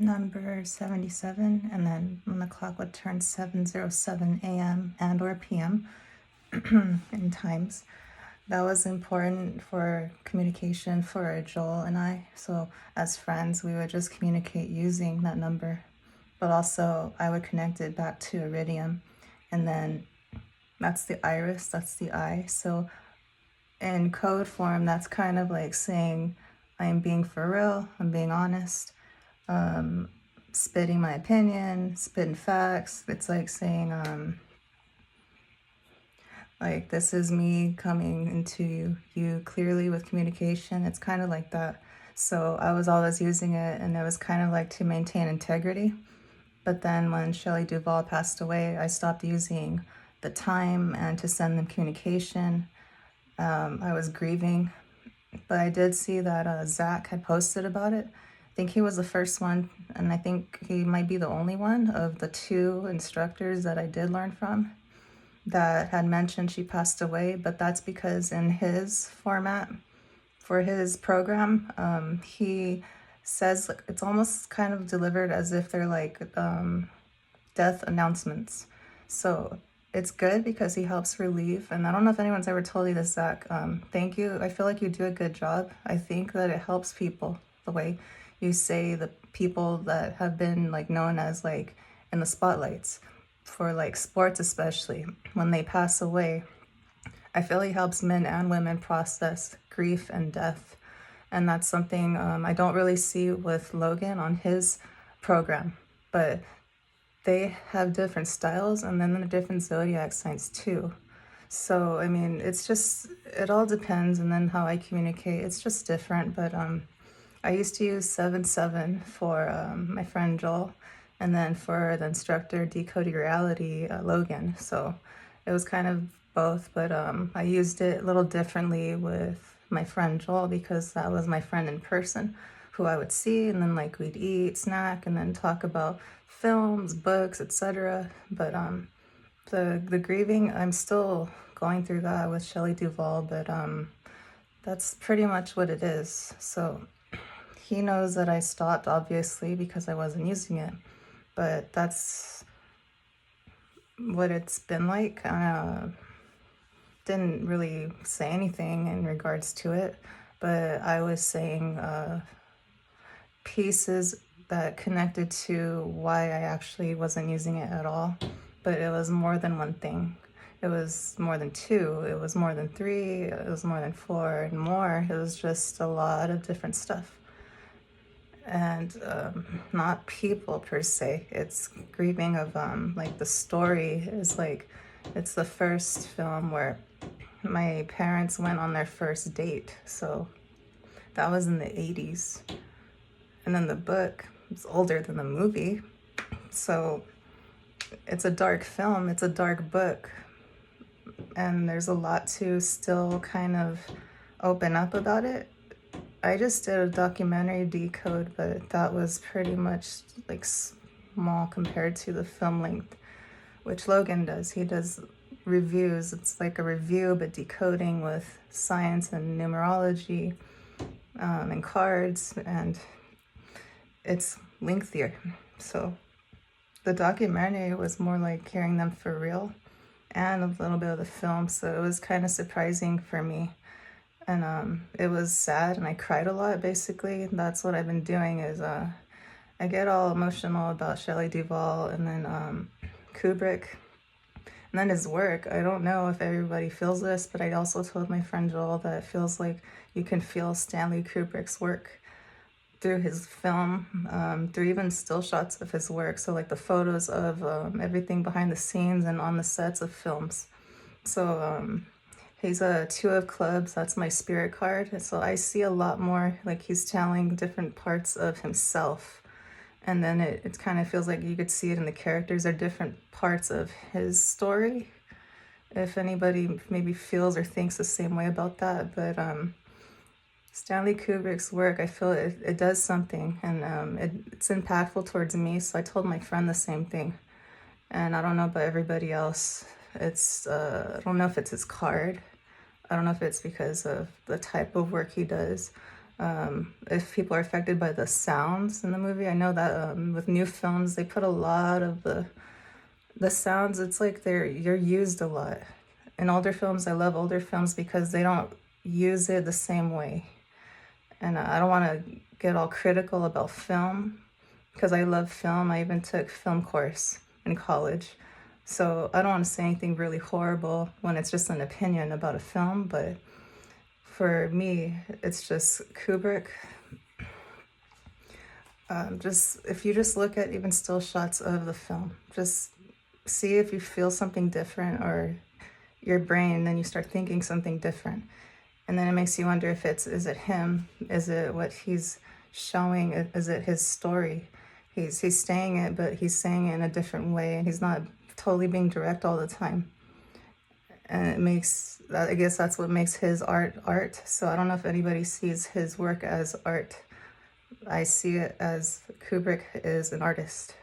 number 77, and then when the clock would turn 7:07 a.m. and or p.m. in times. That was important for communication for Joel and I. So as friends, we would just communicate using that number. But also I would connect it back to Iridium. And then that's the iris, that's the eye. So in code form, that's kind of like saying I'm being for real, I'm being honest, spitting my opinion, spitting facts. It's like saying, like, this is me coming into you clearly with communication. It's kind of like that. So I was always using it, and it was kind of like to maintain integrity. But then when Shelley Duvall passed away, I stopped using the time and to send them communication. I was grieving, but I did see that Zach had posted about it. I think he was the first one, and I think he might be the only one of the two instructors that I did learn from that had mentioned she passed away. But that's because in his format for his program, he says it's almost kind of delivered as if they're like death announcements. So it's good because he helps relieve. And I don't know if anyone's ever told you this, Zach. Thank you. I feel like you do a good job. I think that it helps people the way you say the people that have been like known as like in the spotlights for like sports, especially when they pass away. I feel he helps men and women process grief and death. And that's something I don't really see with Logan on his program. But they have different styles, and then the different zodiac signs too. So, I mean, it's just, it all depends. And then how I communicate, it's just different. But I used to use 7/7 for my friend Joel, and then for the instructor Decoding Reality, Logan. So it was kind of both, but I used it a little differently with my friend Joel because that was my friend in person who I would see, and then like we'd eat, snack, and then talk about films, books, etc. But the grieving, I'm still going through that with Shelley Duvall, but that's pretty much what it is. So he knows that I stopped, obviously, because I wasn't using it, but that's what it's been like. Didn't really say anything in regards to it, but I was saying pieces that connected to why I actually wasn't using it at all. But it was more than one thing. It was more than two, it was more than three, it was more than four and more. It was just a lot of different stuff. And not people per se. It's grieving of like the story is like, it's the first film where my parents went on their first date. So that was in the 80s. And then the book is older than the movie. So it's a dark film, it's a dark book. And there's a lot to still kind of open up about it. I just did a documentary Decode, but that was pretty much like small compared to the film length, which Logan does. He does reviews. It's like a review, but decoding with science and numerology and cards, and it's lengthier. So the documentary was more like hearing them for real and a little bit of the film. So it was kind of surprising for me. And it was sad, and I cried a lot, basically. That's what I've been doing is I get all emotional about Shelley Duvall and then Kubrick and then his work. I don't know if everybody feels this, but I also told my friend Joel that it feels like you can feel Stanley Kubrick's work through his film, through even still shots of his work. So like the photos of everything behind the scenes and on the sets of films. So he's a two of clubs. That's my spirit card. So I see a lot more like he's telling different parts of himself. And then it kind of feels like you could see it in the characters. They're different parts of his story. If anybody maybe feels or thinks the same way about that. But Stanley Kubrick's work, I feel it does something. And it's impactful towards me. So I told my friend the same thing. And I don't know about everybody else. It's, I don't know if it's his card. I don't know if it's because of the type of work he does. if people are affected by the sounds in the movie. I know that with new films, they put a lot of the sounds. It's like you're used a lot. In older films, I love older films because they don't use it the same way. And I don't want to get all critical about film because I love film. I even took film course in college. So I don't want to say anything really horrible when it's just an opinion about a film, but for me, it's just Kubrick. Just if you just look at even still shots of the film, just see if you feel something different or your brain, then you start thinking something different. And then it makes you wonder if is it him? Is it what he's showing? Is it his story? He's saying it, but he's saying it in a different way, and he's not totally being direct all the time. And it makes, I guess that's what makes his art. So I don't know if anybody sees his work as art. I see it as Kubrick is an artist.